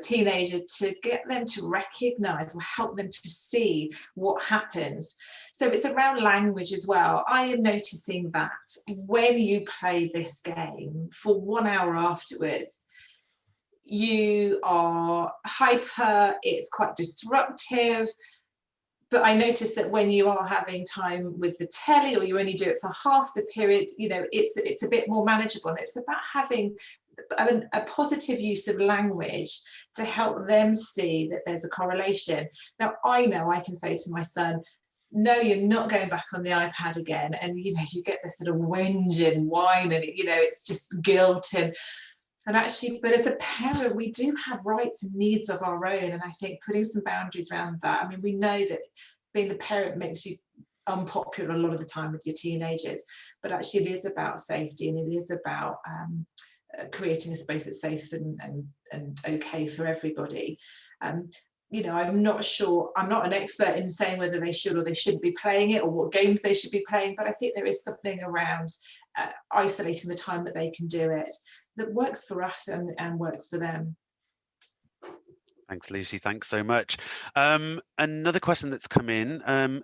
teenager, to get them to recognize or help them to see what happens. So it's around language as well. I am noticing that when you play this game for 1 hour afterwards, you are hyper, it's quite disruptive. But I noticed that when you are having time with the telly, or you only do it for half the period, it's a bit more manageable. And it's about having a positive use of language to help them see that there's a correlation. Now, I know I can say to my son, no, you're not going back on the iPad again. And, you get this sort of whinge and whine, and, it's just guilt. And actually, but as a parent, we do have rights and needs of our own. And I think putting some boundaries around that, I mean, we know that being the parent makes you unpopular a lot of the time with your teenagers, but actually it is about safety, and it is about creating a space that's safe and okay for everybody. I'm not sure, I'm not an expert in saying whether they should or they shouldn't be playing it, or what games they should be playing, but I think there is something around isolating the time that they can do it that works for us and works for them. Thanks, Lucy. Thanks so much. Another question that's come in.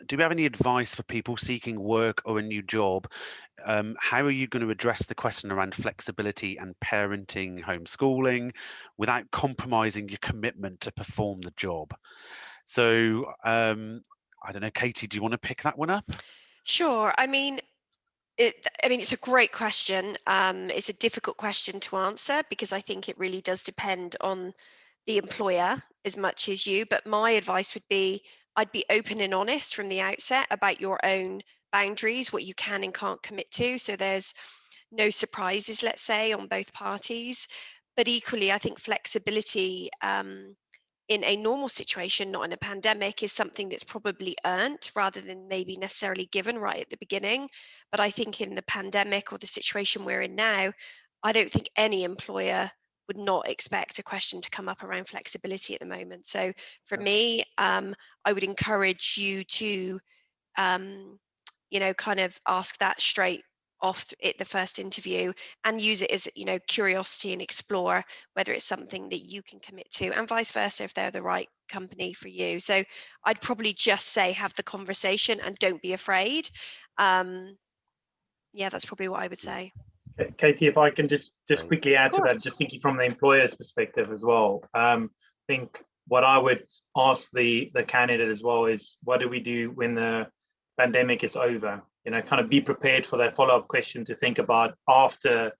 Do we have any advice for people seeking work or a new job? How are you going to address the question around flexibility and parenting, homeschooling, without compromising your commitment to perform the job? So, I don't know, Katie, do you want to pick that one up? Sure. I mean, it's a great question. It's a difficult question to answer, because I think it really does depend on the employer as much as you, but my advice would be I'd be open and honest from the outset about your own boundaries, what you can and can't commit to. So there's no surprises, let's say, on both parties. But equally, I think flexibility in a normal situation, not in a pandemic, is something that's probably earned rather than maybe necessarily given right at the beginning. But I think in the pandemic or the situation we're in now, I don't think any employer would not expect a question to come up around flexibility at the moment. So for me, I would encourage you to, kind of ask that straight off at the first interview and use it as, curiosity and explore whether it's something that you can commit to, and vice versa if they're the right company for you. So I'd probably just say have the conversation and don't be afraid. Yeah, that's probably what I would say. Katie, if I can just quickly add to that, course. just thinking from the employer's perspective as well. I think what I would ask the candidate as well is, what do we do when the pandemic is over? Kind of be prepared for that follow-up question to think about after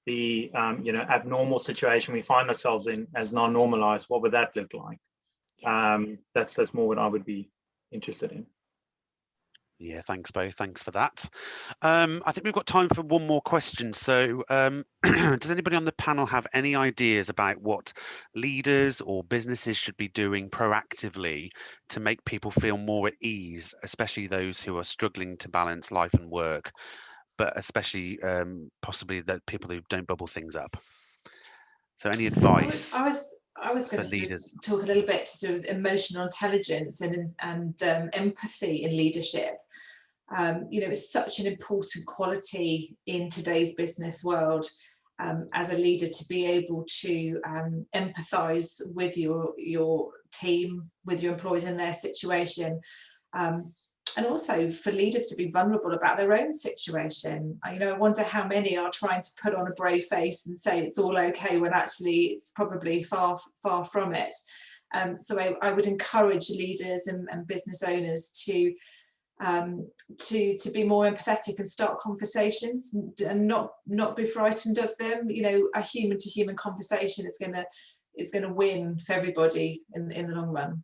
the abnormal situation we find ourselves in as now normalized. What would that look like? That's more what I would be interested in. Yeah, thanks both. Thanks for that. I think we've got time for one more question. So does anybody on the panel have any ideas about what leaders or businesses should be doing proactively to make people feel more at ease, especially those who are struggling to balance life and work, but especially possibly the people who don't bubble things up? So any advice? I was going to sort of talk a little bit to sort of emotional intelligence and empathy in leadership. It's such an important quality in today's business world as a leader to be able to empathise with your team, with your employees in their situation. And also for leaders to be vulnerable about their own situation. I wonder how many are trying to put on a brave face and say it's all okay when actually it's probably far, far from it. So I would encourage leaders and business owners to be more empathetic and start conversations and not be frightened of them. A human to human conversation is going to win for everybody in the long run.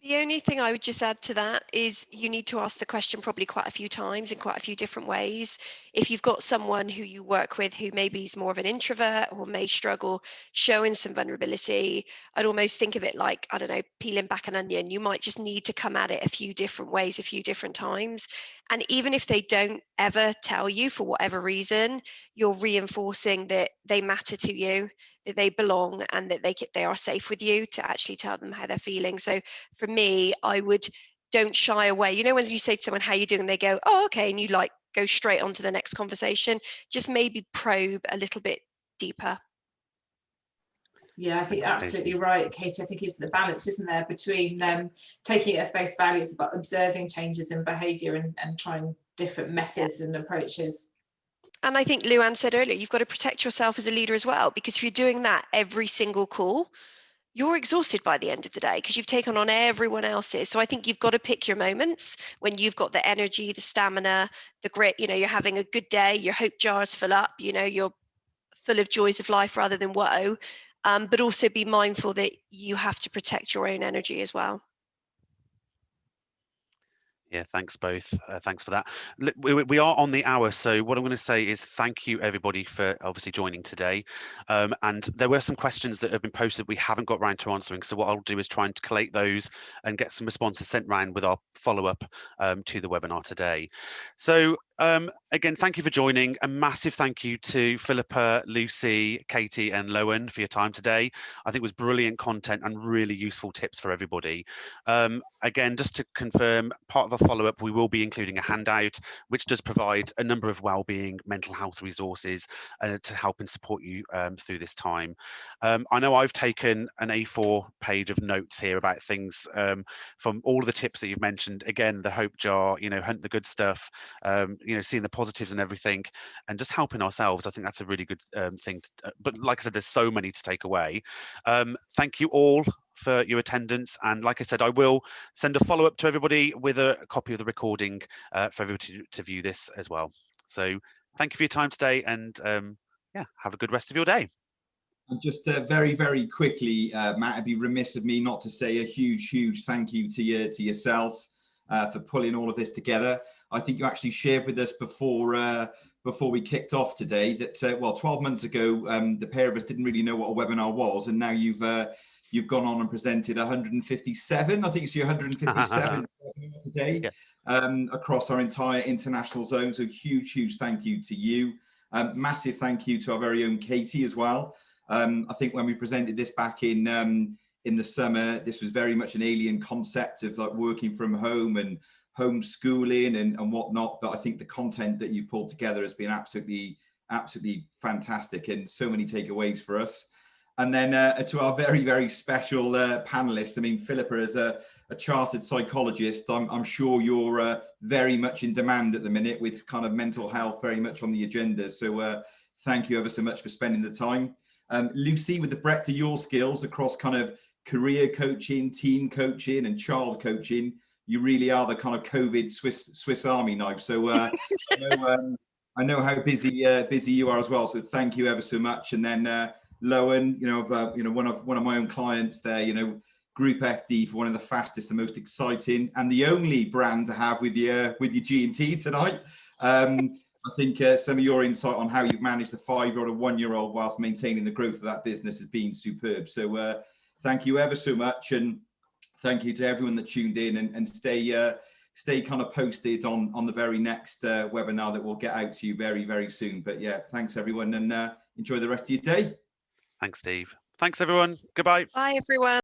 The only thing I would just add to that is you need to ask the question probably quite a few times in quite a few different ways. If you've got someone who you work with who maybe is more of an introvert or may struggle showing some vulnerability, I'd almost think of it like, I don't know, peeling back an onion. You might just need to come at it a few different ways, a few different times. And even if they don't ever tell you for whatever reason, you're reinforcing that they matter to you, that they belong, and that they are safe with you to actually tell them how they're feeling. So for me, I would don't shy away. When you say to someone, how you doing? They go, oh, okay. And you go straight on to the next conversation. Just maybe probe a little bit deeper. Yeah, I think you're absolutely right, Katie. I think it's the balance, isn't there, between taking it at face value, it's about observing changes in behaviour and trying different methods and approaches. And I think Luann said earlier, you've got to protect yourself as a leader as well, because if you're doing that every single call, you're exhausted by the end of the day because you've taken on everyone else's. So I think you've got to pick your moments when you've got the energy, the stamina, the grit, you're having a good day, your hope jar's full up, you're full of joys of life rather than woe, but also be mindful that you have to protect your own energy as well. Yeah, thanks both. Thanks for that. We are on the hour, so what I'm going to say is thank you everybody for obviously joining today. And there were some questions that have been posted we haven't got round to answering. So what I'll do is try and collate those and get some responses sent round with our follow-up to the webinar today. So again, thank you for joining. A massive thank you to Philippa, Lucy, Katie and Loan for your time today. I think it was brilliant content and really useful tips for everybody. Again, just to confirm, part of our follow-up, we will be including a handout which does provide a number of well-being mental health resources to help and support you through this time. I know I've taken an A4 page of notes here about things from all of the tips that you've mentioned. Again, the hope jar, hunt the good stuff, seeing the positives and everything, and just helping ourselves. I think that's a really good thing. But like I said, there's so many to take away. Thank you all for your attendance, and like I said, I will send a follow-up to everybody with a copy of the recording for everybody to view this as well. So thank you for your time today, and yeah, have a good rest of your day. And just very, very quickly, Matt, it'd be remiss of me not to say a huge, huge thank you to yourself for pulling all of this together. I think you actually shared with us before we kicked off today that, well, 12 months ago, the pair of us didn't really know what a webinar was, and now you've gone on and presented 157. I think it's your 157 today, yeah. Across our entire international zone. So huge, huge thank you to you. Massive thank you to our very own Katie as well. I think when we presented this back in the summer, this was very much an alien concept of like working from home and homeschooling and whatnot. But I think the content that you've pulled together has been absolutely fantastic and so many takeaways for us. And then to our very, very special panelists, I mean, Philippa, as a chartered psychologist, I'm sure you're very much in demand at the minute with kind of mental health very much on the agenda. So thank you ever so much for spending the time. Lucy, with the breadth of your skills across kind of career coaching, teen coaching and child coaching, you really are the kind of COVID Swiss Army knife. So I know how busy you are as well. So thank you ever so much. And then Lowen, one of my own clients there, Group FD for one of the fastest and most exciting and the only brand to have with your G&T tonight. I think some of your insight on how you've managed the 5-year-old and 1-year-old whilst maintaining the growth of that business has been superb. So thank you ever so much, and thank you to everyone that tuned in, and stay kind of posted on the very next webinar that we'll get out to you very, very soon. But yeah, thanks everyone, and enjoy the rest of your day. Thanks, Steve. Thanks everyone. Goodbye. Bye everyone.